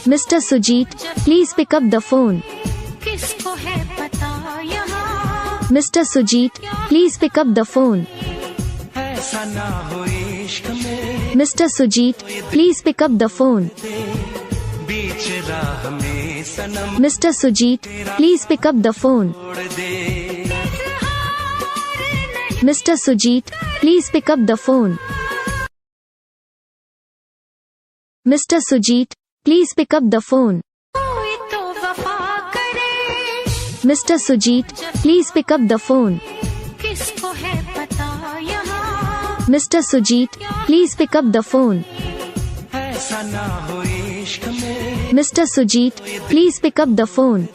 Mr. Sujeet, please pick up the phone. किसको है पता यहाँ Mr. Sujeet, please pick up the phone. ऐसा ना हो इश्क में Mr. Sujeet, please pick up the phone. बीच राह में सनम Mr. Sujeet, please pick up the phone. छोड़ दे Mr. Sujeet, please pick up the phone. Mr. Sujeet, please pick up the phone. कोई तो वफा करे Mr. Sujeet, please pick up the phone. किसको है पता यहाँ Mr. Sujeet, please pick up the phone. ऐसा ना हो इश्क में Mr. Sujeet, please pick up the phone.